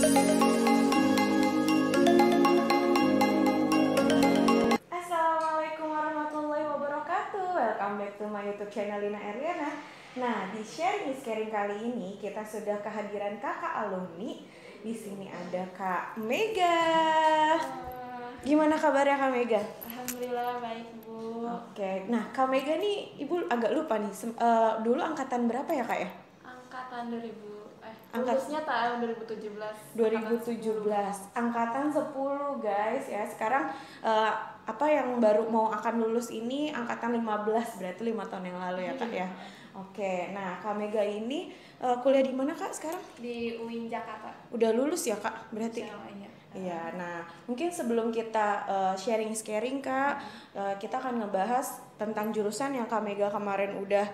Assalamualaikum warahmatullahi wabarakatuh. Welcome back to my YouTube channel Lina Eriana. Nah, di sharing is caring kali ini kita sudah kehadiran kakak alumni. Di sini ada Kak Mega. Gimana kabarnya Kak Mega? Alhamdulillah baik Bu. Oke, nah Kak Mega nih, Ibu agak lupa nih. Dulu angkatan berapa ya Kak ya? Angkatan 2000. Lulusnya tahun 2017. 2017, angkatan 10 guys ya. Sekarang apa yang baru mau akan lulus ini angkatan 15, berarti 5 tahun yang lalu ya Kak ya. Oke, nah Kak Mega ini kuliah di mana Kak sekarang? Di UIN Jakarta. Udah lulus ya Kak berarti? Iya, nah mungkin sebelum kita sharing Kak, kita akan ngebahas tentang jurusan yang Kak Mega kemarin udah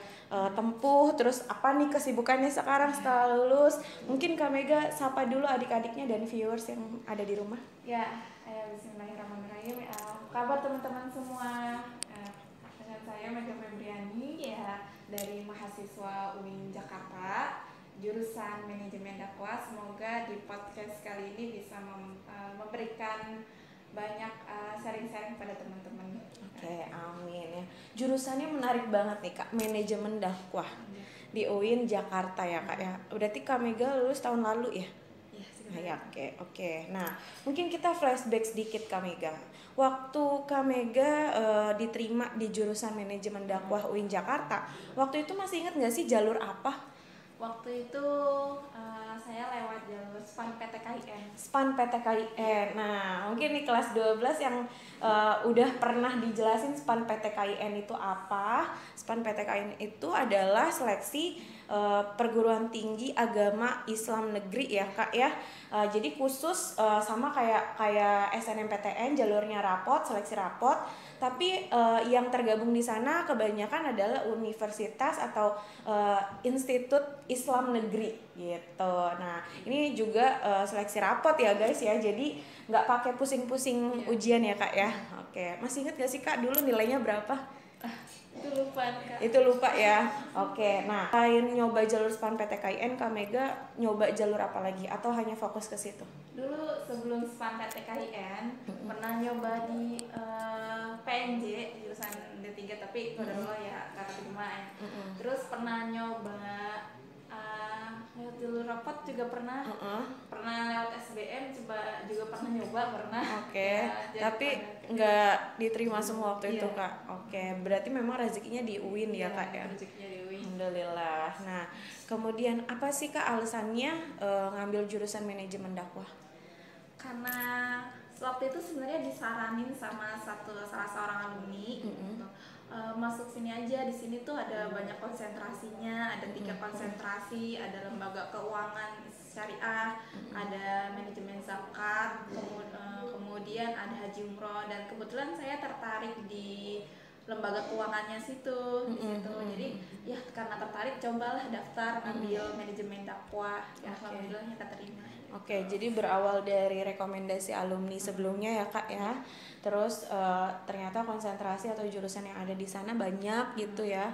tempuh, terus apa nih kesibukannya sekarang setelah lulus. Mungkin Kak Mega sapa dulu adik-adiknya dan viewers yang ada di rumah. Ya, bismillahirrahmanirrahim. Kabar teman-teman semua. Dengan saya Mega Febriani ya, dari mahasiswa UIN Jakarta, jurusan manajemen dakwah. Semoga di podcast kali ini bisa memberikan banyak sharing-sharing pada teman-teman. Oke, amin ya. Jurusannya menarik banget nih Kak, manajemen dakwah di UIN Jakarta ya Kak ya. Berarti Kak Mega lulus tahun lalu ya? Iya, oke. Nah, mungkin kita flashback sedikit Kak Mega. Waktu Kak Mega diterima di jurusan manajemen dakwah UIN Jakarta, waktu itu masih ingat nggak sih jalur apa? Waktu itu saya lewat jalur SPAN PTKIN. SPAN PTKIN. Nah, mungkin nih kelas 12 yang udah pernah dijelasin SPAN PTKIN itu apa. SPAN PTKIN itu adalah seleksi perguruan tinggi agama Islam negeri ya Kak ya. Jadi khusus sama kayak SNMPTN, jalurnya rapot, seleksi rapot. Tapi yang tergabung di sana kebanyakan adalah universitas atau institut Islam negeri gitu. Nah, ini juga seleksi rapot ya guys ya. Jadi nggak pakai pusing-pusing ujian ya Kak ya. Oke, masih ingat gak sih Kak dulu nilainya berapa? Itu lupa Kak. Itu lupa ya. Oke, nah selain nyoba jalur SPAN PTKIN, Kak Mega nyoba jalur apa lagi atau hanya fokus ke situ? Dulu sebelum SPAN PTKIN pernah nyoba di PNJ jurusan D3, tapi kalau ya kata terima ya. Terus pernah nyoba lewat jalur rapot juga pernah. Pernah lewat SBM juga pernah nyoba pernah. Oke. Ya, tapi nggak diterima semua waktu itu Kak. Oke, berarti memang rezekinya di UIN ya Kak ya. Rezekinya di UIN. Alhamdulillah. Nah, kemudian apa sih Kak alasannya ngambil jurusan manajemen dakwah? Karena waktu itu sebenarnya disaranin sama salah seorang alumni gitu. Masuk sini aja, di sini tuh ada banyak konsentrasinya, ada 3 konsentrasi, ada lembaga keuangan syariah, ada manajemen zakat, kemudian ada haji umroh, dan kebetulan saya tertarik di lembaga keuangannya situ gitu. Jadi ya karena tertarik cobalah daftar ambil manajemen dakwah, ya alhamdulillahnya keterima. Oke, jadi berawal dari rekomendasi alumni sebelumnya ya Kak ya. Terus ternyata konsentrasi atau jurusan yang ada di sana banyak gitu ya.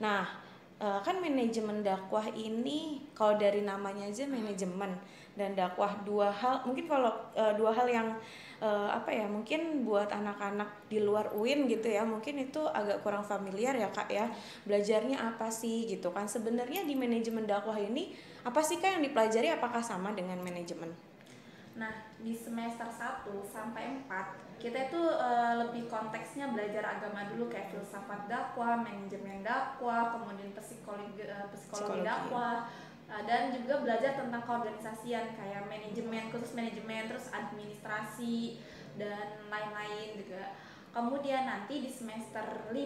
Nah, kan manajemen dakwah ini kalau dari namanya aja manajemen dan dakwah, dua hal mungkin kalau dua hal yang mungkin buat anak-anak di luar UIN gitu ya, mungkin itu agak kurang familiar ya Kak ya. Belajarnya apa sih gitu kan. Sebenarnya di manajemen dakwah ini apa sih Kak yang dipelajari, apakah sama dengan manajemen? Nah, di semester 1 sampai 4 kita itu lebih konteksnya belajar agama dulu, kayak filsafat dakwah, manajemen dakwah, kemudian psikologi dakwah, dan juga belajar tentang keorganisasian kayak manajemen, khusus manajemen, terus administrasi dan lain-lain juga. Kemudian nanti di semester 5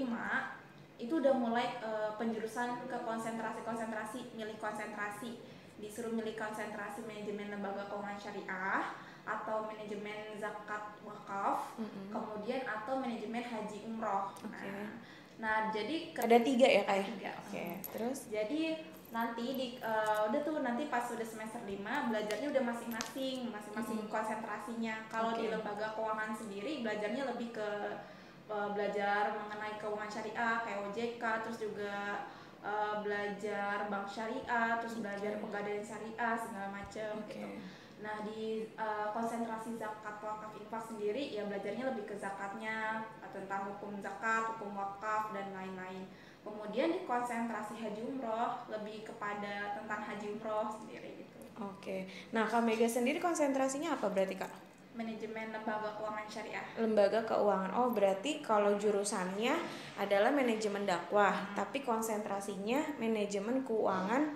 itu udah mulai penjurusan ke konsentrasi, milih konsentrasi. Disuruh milih konsentrasi manajemen lembaga keuangan syariah atau manajemen zakat wakaf, kemudian atau manajemen haji umroh. Nah jadi ada 3 ya Kak? 3. Oke. Terus jadi nanti nanti pas udah semester 5 belajarnya udah masing-masing konsentrasinya. Kalau di lembaga keuangan sendiri belajarnya lebih ke belajar mengenai keuangan syariah kayak OJK, terus juga belajar bank syariah, terus belajar pegadaian syariah segala macam gitu. Nah di konsentrasi zakat wakaf infak sendiri ya belajarnya lebih ke zakatnya, tentang hukum zakat, hukum wakaf dan lain-lain. Kemudian di konsentrasi haji umroh lebih kepada tentang haji umroh sendiri gitu. Oke. Nah, Kak Mega sendiri konsentrasinya apa berarti, Kak? Manajemen lembaga keuangan syariah. Lembaga keuangan. Oh, berarti kalau jurusannya adalah manajemen dakwah, tapi konsentrasinya manajemen keuangan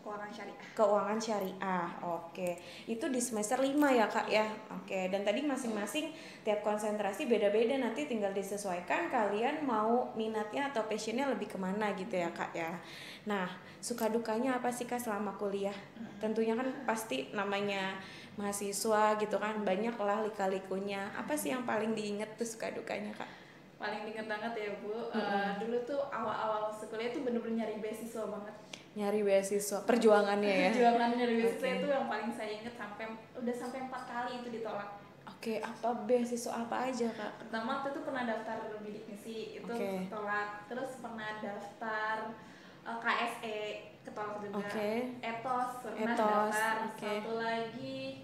Keuangan syariah. Keuangan syariah. Oke. Itu di semester 5 ya, Kak ya. Oke. Dan tadi masing-masing tiap konsentrasi beda-beda, nanti tinggal disesuaikan kalian mau minatnya atau passionnya lebih kemana gitu ya, Kak ya. Nah, suka dukanya apa sih, Kak, selama kuliah? Tentunya kan pasti namanya mahasiswa gitu kan, banyak lah lika-likunya. Apa sih yang paling diinget tuh suka dukanya, Kak? Paling diinget banget ya Bu, dulu tuh awal-awal kuliah tuh bener-bener nyari beasiswa banget. Nyari beasiswa, perjuangannya ya? Perjuangan nyari beasiswa itu yang paling saya inget, udah sampai 4 kali itu ditolak. Oke, apa beasiswa apa aja, Kak? Pertama waktu itu pernah daftar bidik misi, itu tolak. Terus pernah daftar KSE, ketolak juga. Etos pernah daftar. Satu lagi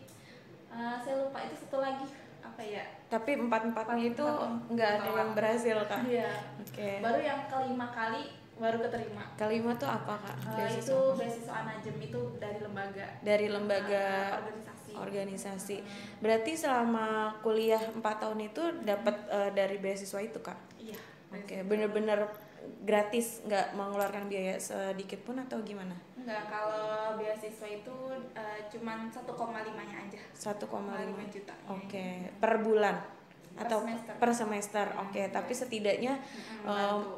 saya lupa itu satu lagi apa ya. Tapi empat-empatnya itu nggak ada yang berhasil, Kak? Iya. Baru yang kelima kali baru keterima. Kelima tuh apa, Kak? Itu beasiswa Anajem, itu dari lembaga. Dari lembaga organisasi. Berarti selama kuliah 4 tahun itu dapat dari beasiswa itu, Kak? Iya. Oke, bener-bener gratis, nggak mengeluarkan biaya sedikit pun atau gimana? Enggak, kalau beasiswa itu cuman 1,5-nya aja. 1,5 juta. Oke, per bulan atau per semester. Oke, tapi setidaknya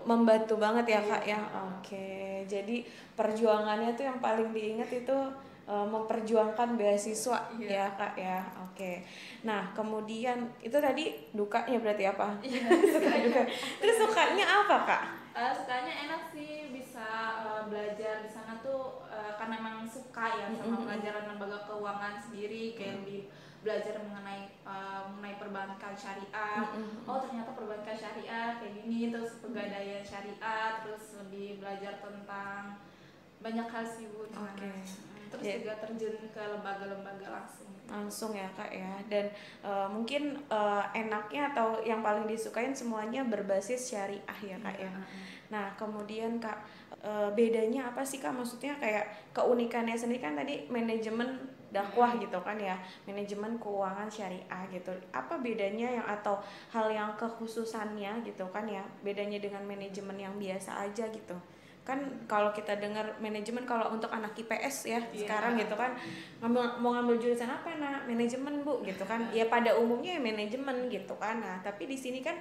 membantu banget ya, Kak ya. Oke, jadi perjuangannya tuh yang paling diingat itu memperjuangkan beasiswa ya, Kak ya. Oke. Nah, kemudian itu tadi dukanya berarti apa? Suka-duka. Terus sukanya apa, Kak? Sukanya enak sih, bisa belajar di sana tuh karena memang suka ya sama pelajaran lembaga keuangan sendiri, kayak lebih belajar mengenai perbankan syariah. Oh, ternyata perbankan syariah kayak gini, terus pegadaian syariah, terus lebih belajar tentang banyak hal sih Bu. Terus juga terjun ke lembaga-lembaga langsung ya, Kak ya. Dan mungkin enaknya atau yang paling disukain semuanya berbasis syariah ya, Kak ya. Nah, kemudian Kak, bedanya apa sih, Kak? Maksudnya kayak keunikannya sendiri kan tadi manajemen dakwah gitu kan ya, manajemen keuangan syariah gitu. Apa bedanya yang atau hal yang kekhususannya gitu kan ya, bedanya dengan manajemen yang biasa aja gitu? Kan kalau kita dengar manajemen, kalau untuk anak IPS ya sekarang gitu kan, mau ngambil jurusan apa, nah manajemen Bu gitu kan, ya pada umumnya ya manajemen gitu kan. Nah tapi di sini kan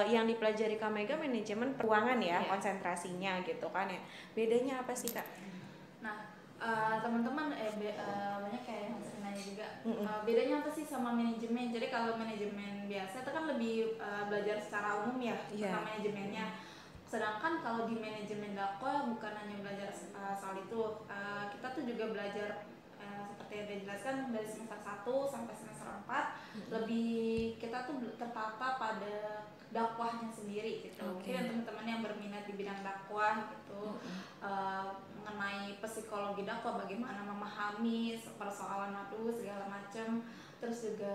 yang dipelajari Kak Mega manajemen keuangan ya, konsentrasinya gitu kan ya. Bedanya apa sih, Kak? Nah teman-teman banyak kayak yang sering nanya juga, bedanya apa sih sama manajemen. Jadi kalau manajemen biasa itu kan lebih belajar secara umum ya tentang manajemennya. Sedangkan kalau di manajemen dakwah bukan hanya belajar soal itu, kita tuh juga belajar seperti yang dijelaskan dari semester 1 sampai semester 4, lebih kita tuh tertata pada dakwahnya sendiri gitu. Mungkin teman-teman yang berminat di bidang dakwah gitu, mengenai psikologi dakwah, bagaimana memahami persoalan madu segala macam. Terus juga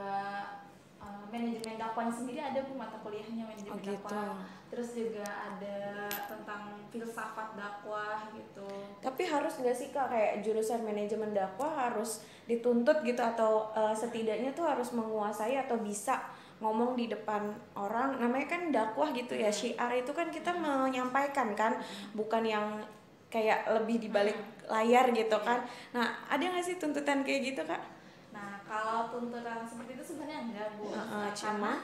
manajemen dakwahnya sendiri ada Bu, mata kuliahnya manajemen dakwah. Terus juga ada tentang filsafat dakwah gitu. Tapi harus nggak sih, Kak, kayak jurusan manajemen dakwah harus dituntut gitu, atau setidaknya tuh harus menguasai atau bisa ngomong di depan orang? Namanya kan dakwah gitu ya, syiar itu kan kita menyampaikan kan, bukan yang kayak lebih di balik layar gitu kan. Nah, ada nggak sih tuntutan kayak gitu, Kak? Nah, kalau tuntutan seperti itu sebenarnya enggak Bu, karena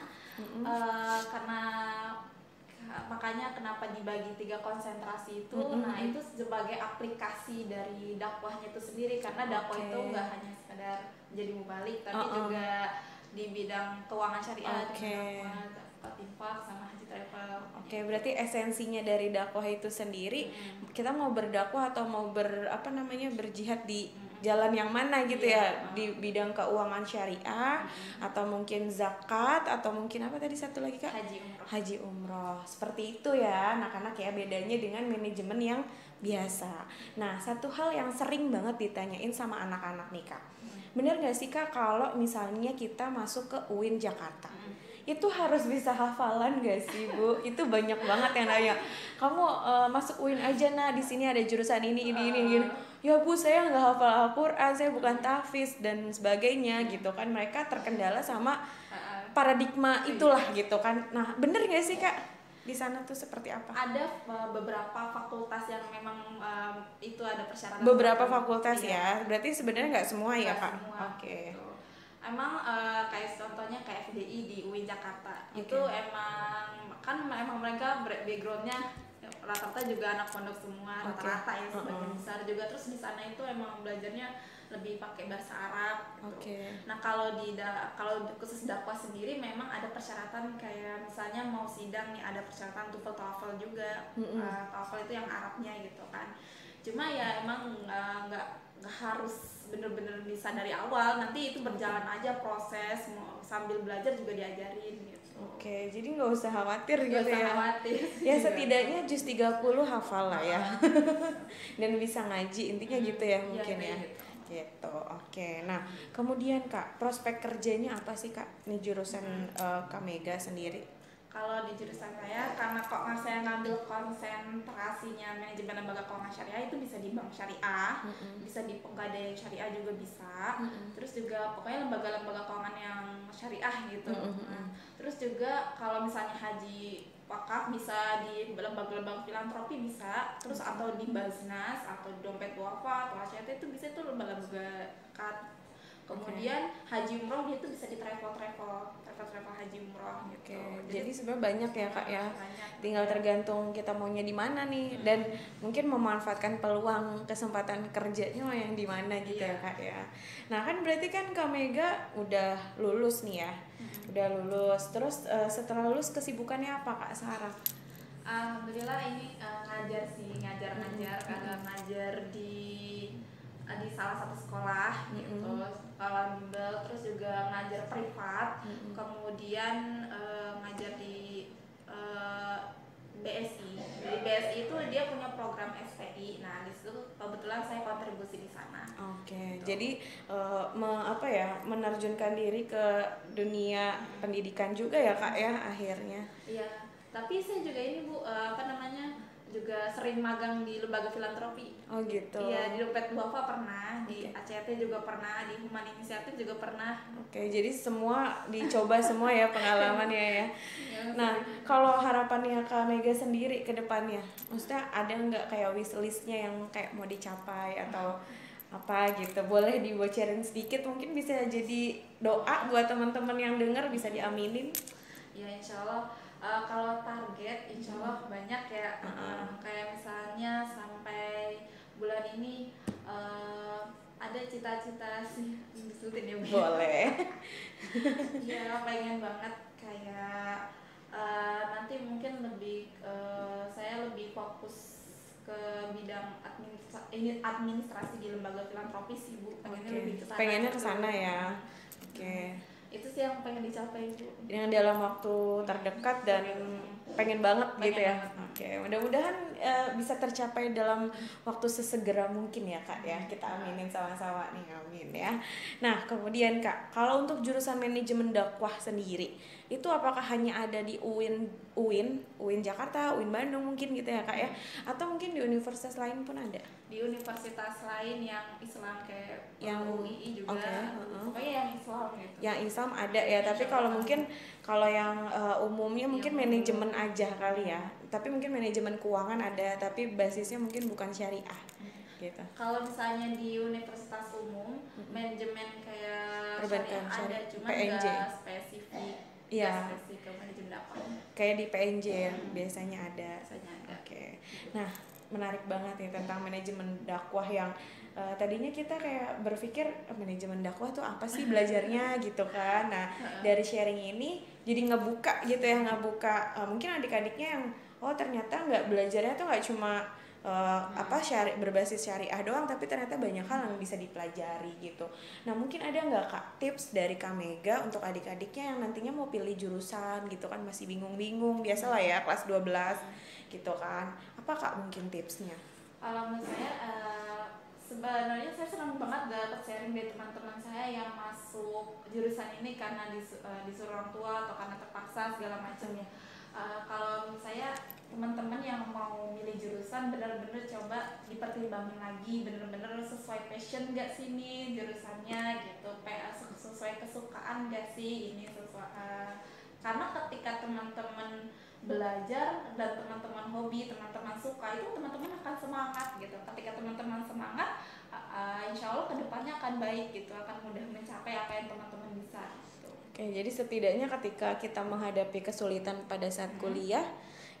makanya kenapa dibagi 3 konsentrasi itu. Nah itu sebagai aplikasi dari dakwahnya itu sendiri, karena dakwah itu nggak hanya sekedar jadi mubalik, tapi juga di bidang keuangan syariah, dakwah infak sama haji travel. Berarti esensinya dari dakwah itu sendiri, kita mau berdakwah atau mau berjihad di jalan yang mana gitu Iya. ya, di bidang keuangan syariah atau mungkin zakat atau mungkin apa tadi satu lagi Kak? Haji umroh. Seperti itu ya anak-anak ya, bedanya dengan manajemen yang biasa. Nah, satu hal yang sering banget ditanyain sama anak-anak nih Kak. Bener gak sih Kak kalau misalnya kita masuk ke UIN Jakarta? Itu harus bisa hafalan gak sih Bu? Itu banyak banget yang nanya, kamu masuk UIN aja nah, di sini ada jurusan ini gini. Ya Bu, saya nggak hafal Al-Quran, saya bukan tahfiz dan sebagainya gitu kan. Mereka terkendala sama paradigma itulah gitu kan. Nah, bener gak sih Kak? Di sana tuh seperti apa? Ada beberapa fakultas yang memang itu ada persyaratan. Beberapa fakultas ya, berarti sebenarnya nggak semua ya Kak? Oke. Gitu. Emang kayak contohnya kayak FDI di UIN Jakarta itu emang mereka backgroundnya rata-rata juga anak pondok semua, rata-rata ya sebagian besar juga. Terus di sana itu emang belajarnya lebih pakai bahasa Arab gitu. Nah kalau khusus dakwah sendiri memang ada persyaratan kayak misalnya mau sidang nih ada persyaratan TOEFL, TOEFL juga. TOEFL itu yang Arabnya gitu kan. Cuma ya emang nggak harus bener-bener bisa dari awal, nanti itu berjalan aja proses, mau sambil belajar juga diajarin gitu. Jadi nggak usah khawatir gitu ya. Khawatir. Ya setidaknya juz 30 hafal lah ya. Dan bisa ngaji, intinya gitu ya mungkin ya. Gitu. Nah kemudian Kak, prospek kerjanya apa sih Kak nih jurusan Kak Mega sendiri? Kalau di jurusan saya, karena kok saya ngambil konsentrasinya manajemen lembaga keuangan syariah, itu bisa di bank syariah, bisa di pegadaian syariah juga bisa, terus juga pokoknya lembaga-lembaga keuangan yang syariah gitu. Terus juga kalau misalnya haji wakaf bisa di lembaga-lembaga filantropi bisa, terus atau di Baznas atau di Dompet Duafa atau ACT itu bisa, itu lembaga-lembaga zakat. Kemudian haji umroh dia tuh bisa di travel haji umroh gitu. Jadi sebenarnya banyak ya Kak ya. Tinggal tergantung kita maunya di mana nih dan mungkin memanfaatkan peluang kesempatan kerjanya yang di mana gitu ya Kak ya. Nah kan berarti kan Kak Mega udah lulus nih ya. Udah lulus. Terus setelah lulus kesibukannya apa Kak sekarang? Alhamdulillah ini ngajar di salah satu sekolah gitu, sekolah bimbel, terus juga ngajar privat, kemudian ngajar di BSI. Di BSI itu dia punya program SPI. Nah, di situ kebetulan saya kontribusi di sana. Jadi menerjunkan diri ke dunia pendidikan juga ya Kak ya akhirnya. Iya. Tapi saya juga ini Bu, juga sering magang di lembaga filantropi. Gitu. Iya, di Dompet Duafa pernah, di ACT juga pernah, di Human Initiative juga pernah. Jadi semua dicoba semua ya pengalamannya ya. Nah, kalau harapannya Kak Mega sendiri ke depannya, maksudnya ada nggak kayak wishlistnya yang kayak mau dicapai atau apa gitu? Boleh dibocorin sedikit, mungkin bisa jadi doa buat teman-teman yang dengar, bisa diaminin. Ya insya Allah. Kalau target insya Allah banyak ya, kayak misalnya sampai bulan ini ada cita-cita sih, disutin ya Bu. Boleh. Ya pengen banget kayak nanti mungkin saya lebih fokus ke bidang administrasi di lembaga filantropi sih Bu. Pengennya ke sana ya. Itu sih yang pengen dicapai Bu. Yang dalam waktu terdekat dan pengen banget gitu ya. Mudah-mudahan bisa tercapai dalam waktu sesegera mungkin ya Kak ya. Kita aminin sama-sama nih, amin ya. Nah kemudian Kak, kalau untuk jurusan manajemen dakwah sendiri, itu apakah hanya ada di UIN Jakarta, UIN Bandung mungkin gitu ya Kak ya? Atau mungkin di universitas lain pun ada? Di universitas lain yang Islam kayak yang UII juga, pokoknya yang Islam gitu. Yang Islam ada ya, tapi kalau mungkin kalau yang umumnya mungkin manajemen aja kali ya. Tapi mungkin manajemen keuangan ada, tapi basisnya mungkin bukan syariah. Gitu. Kalau misalnya di universitas umum, manajemen kayak perbankan syariah ada, cuma PNJ. Nggak spesifik. Iya. Spesifik ke manajemen dakwah. Kayak di PNJ ya, biasanya ada. Oke. Nah, menarik banget nih tentang manajemen dakwah yang tadinya kita kayak berpikir manajemen dakwah tuh apa sih belajarnya gitu kan. Nah, dari sharing ini jadi ngebuka gitu ya, mungkin adik-adiknya yang ternyata nggak belajarnya tuh nggak cuma berbasis syariah doang, tapi ternyata banyak hal yang bisa dipelajari gitu. Nah mungkin ada nggak Kak tips dari Kak Mega untuk adik-adiknya yang nantinya mau pilih jurusan gitu kan, masih bingung-bingung, biasalah ya kelas 12 gitu kan, apa Kak mungkin tipsnya? Kalau menurut saya sebenarnya saya senang banget dapat sharing dari teman-teman saya yang masuk jurusan ini karena disuruh orang tua atau karena terpaksa segala macamnya. Kalau menurut saya teman-teman yang mau milih jurusan benar-benar coba dipertimbangin lagi, benar-benar sesuai passion gak sih nih jurusannya gitu, sesuai kesukaan gak sih ini karena ketika teman-teman belajar dan teman-teman hobi, teman-teman suka, itu teman-teman akan semangat gitu. Ketika teman-teman semangat, insya Allah kedepannya akan baik gitu, akan mudah mencapai apa yang teman-teman bisa gitu. Oke, jadi setidaknya ketika kita menghadapi kesulitan pada saat kuliah,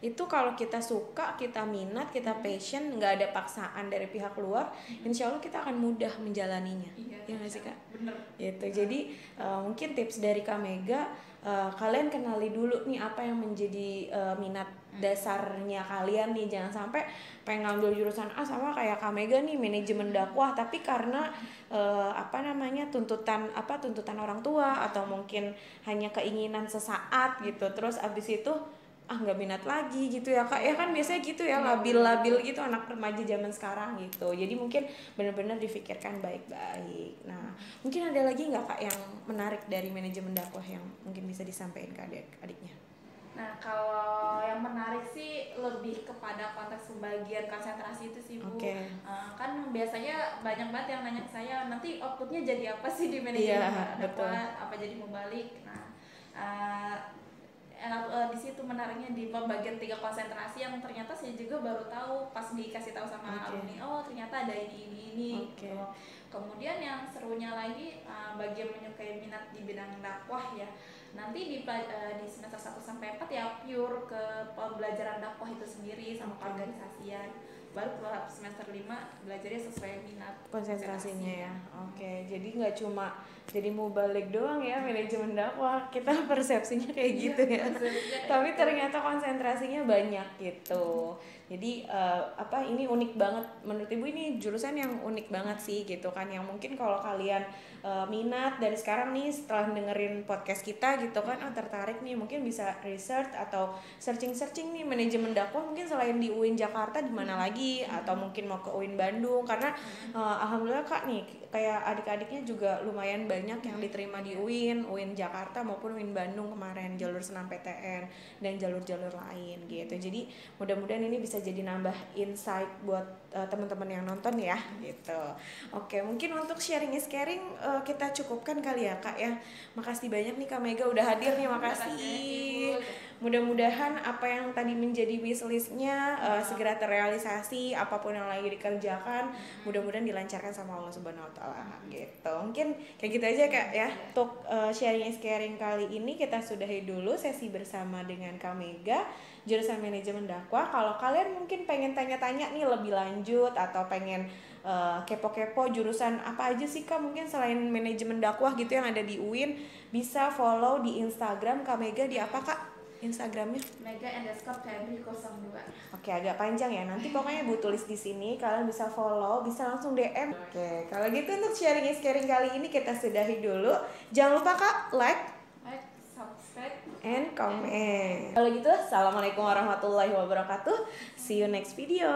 itu kalau kita suka, kita minat, kita passion, nggak ada paksaan dari pihak luar, insya Allah kita akan mudah menjalaninya. Iya nggak sih Kak? Bener. Gitu. Jadi mungkin tips dari Kak Mega, kalian kenali dulu nih apa yang menjadi minat dasarnya kalian nih. Jangan sampai pengen ngambil jurusan A sama kayak Kak Mega nih, manajemen dakwah, tapi karena tuntutan orang tua atau mungkin hanya keinginan sesaat gitu, terus abis itu nggak minat lagi gitu ya Kak, ya kan biasanya gitu ya, labil gitu anak remaja zaman sekarang gitu. Jadi mungkin benar-benar difikirkan baik-baik. Nah mungkin ada lagi nggak Kak yang menarik dari manajemen dakwah yang mungkin bisa disampaikan ke adik-adiknya? Nah kalau yang menarik sih lebih kepada konteks pembagian konsentrasi itu sih Bu. Kan biasanya banyak banget yang nanya ke saya, nanti outputnya jadi apa sih di manajemen dakwah, apa jadi mubalik. Di situ menariknya di pembagian 3 konsentrasi yang ternyata saya juga baru tahu pas dikasih tahu sama alumni, oh ternyata ada ini. Gitu. Kemudian yang serunya lagi bagi yang menyukai minat di bidang dakwah ya, nanti di semester 1 sampai 4 ya pure ke pembelajaran dakwah itu sendiri sama keorganisasian. Baru kalau semester 5 belajarnya sesuai minat konsentrasinya ya. Jadi nggak cuma jadi mubalik doang ya manajemen dakwah, kita persepsinya kayak gitu ya. Tapi ternyata konsentrasinya banyak gitu. Jadi ini unik banget menurut Ibu, ini jurusan yang unik banget sih gitu kan, yang mungkin kalau kalian minat dari sekarang nih setelah dengerin podcast kita gitu kan, tertarik nih, mungkin bisa research atau searching nih manajemen dakwah, mungkin selain di UIN Jakarta di mana lagi, atau mungkin mau ke UIN Bandung, karena alhamdulillah Kak nih kayak adik-adiknya juga lumayan banyak yang diterima di UIN Jakarta maupun UIN Bandung kemarin, jalur SNMPTN dan jalur-jalur lain gitu. Jadi mudah-mudahan ini bisa jadi nambah insight buat teman-teman yang nonton ya gitu. Oke, mungkin untuk sharing kita cukupkan kali ya Kak ya. Makasih banyak nih Kak Mega udah hadir nih, makasih. Mudah-mudahan apa yang tadi menjadi wishlistnya segera terrealisasi, apapun yang lagi dikerjakan mudah-mudahan dilancarkan sama Allah Subhanahu Wa Taala gitu. Mungkin kayak gitu aja Kak ya. Untuk sharing kali ini kita sudahi dulu sesi bersama dengan Kak Mega jurusan manajemen dakwah. Kalau kalian mungkin pengen tanya-tanya nih lebih lanjut atau pengen kepo-kepo jurusan apa aja sih Kak mungkin selain manajemen dakwah gitu yang ada di UIN, bisa follow di Instagram Kak Mega di apa Kak? Instagramnya Mega_Febri02. Oke, agak panjang ya. Nanti pokoknya Ibu tulis di sini, kalian bisa follow, bisa langsung DM. Oke, kalau gitu untuk sharing kali ini kita sudahi dulu. Jangan lupa Kak, like, subscribe, and comment. Kalau gitu, assalamualaikum warahmatullahi wabarakatuh. See you next video.